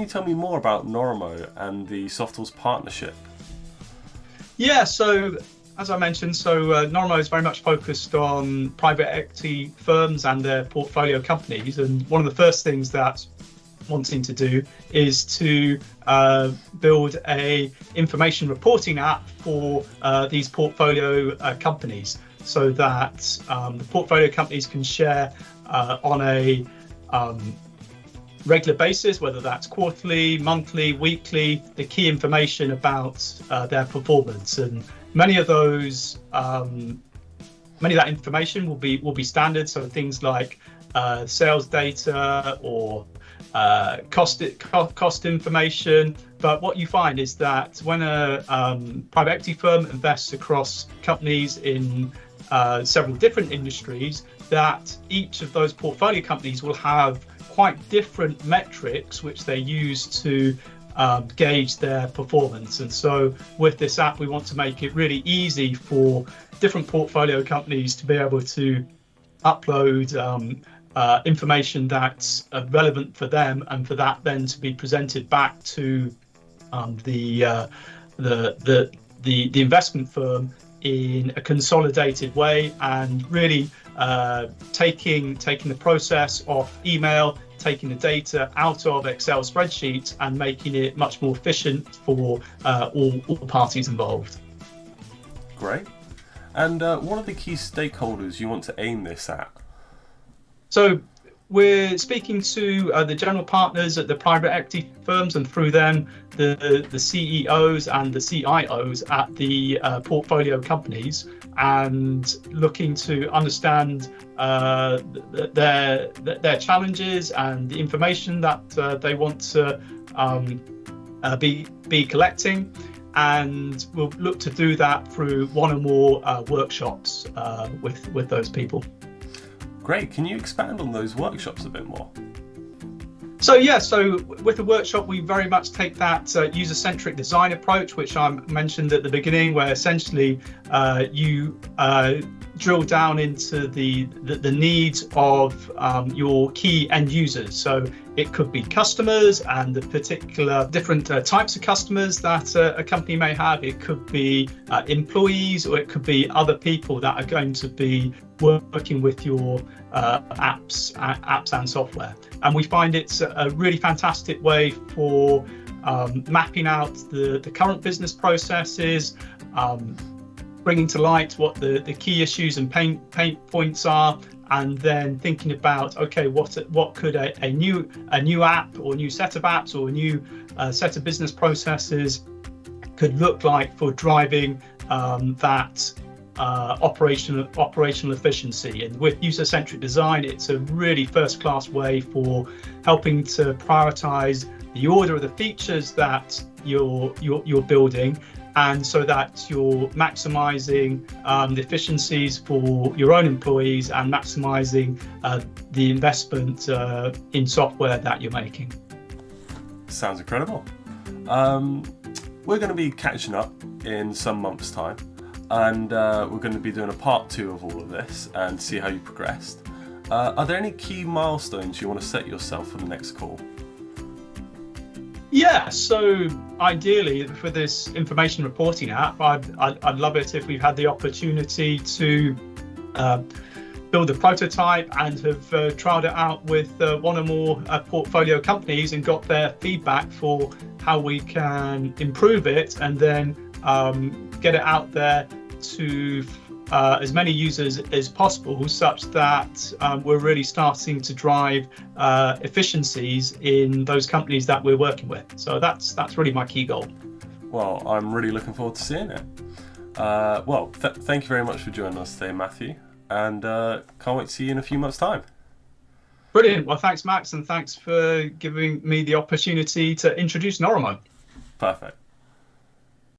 tell me more about Noremo and the Softools partnership? Yeah, so as I mentioned, Noremo is very much focused on private equity firms and their portfolio companies. And one of the first things that wanting to do is to build a information reporting app for these portfolio companies, so that the portfolio companies can share on a regular basis, whether that's quarterly, monthly, weekly, the key information about their performance. And many of that information will be standard, so things like sales data or cost information. But what you find is that when a private equity firm invests across companies in several different industries, that each of those portfolio companies will have quite different metrics which they use to gauge their performance. And so with this app, we want to make it really easy for different portfolio companies to be able to upload information that's relevant for them, and for that then to be presented back to the investment firm in a consolidated way, and really taking the process of email, taking the data out of Excel spreadsheets and making it much more efficient for all parties involved. Great. And what are the key stakeholders you want to aim this at? So we're speaking to the general partners at the private equity firms, and through them the CEOs and the CIOs at the portfolio companies, and looking to understand their challenges and the information that they want to be collecting. And we'll look to do that through one or more workshops with those people. Great. Can you expand on those workshops a bit more? So with the workshop, we very much take that user-centric design approach, which I mentioned at the beginning, where essentially you drill down into the needs of your key end users. So it could be customers and the particular different types of customers that a company may have. It could be employees, or it could be other people that are going to be working with your apps and software. And we find it's a really fantastic way for mapping out the current business processes, bringing to light what the key issues and pain points are, and then thinking about, okay, what could a new app or new set of apps or a new set of business processes could look like for driving that operational efficiency. And with user-centric design, it's a really first-class way for helping to prioritize the order of the features that you're building, and so that you're maximizing the efficiencies for your own employees and maximizing the investment in software that you're making. Sounds incredible. We're going to be catching up in some months' time, and we're going to be doing a part 2 of all of this and see how you progressed. Are there any key milestones you want to set yourself for the next call? Yeah, so ideally for this information reporting app, I'd love it if we've had the opportunity to build a prototype and have trialed it out with one or more portfolio companies and got their feedback for how we can improve it, and then get it out there to as many users as possible, such that we're really starting to drive efficiencies in those companies that we're working with. So that's really my key goal. Well, I'm really looking forward to seeing it. Thank you very much for joining us today, Matthew, and can't wait to see you in a few months' time. Brilliant. Well, thanks, Max, and thanks for giving me the opportunity to introduce Noremo. Perfect.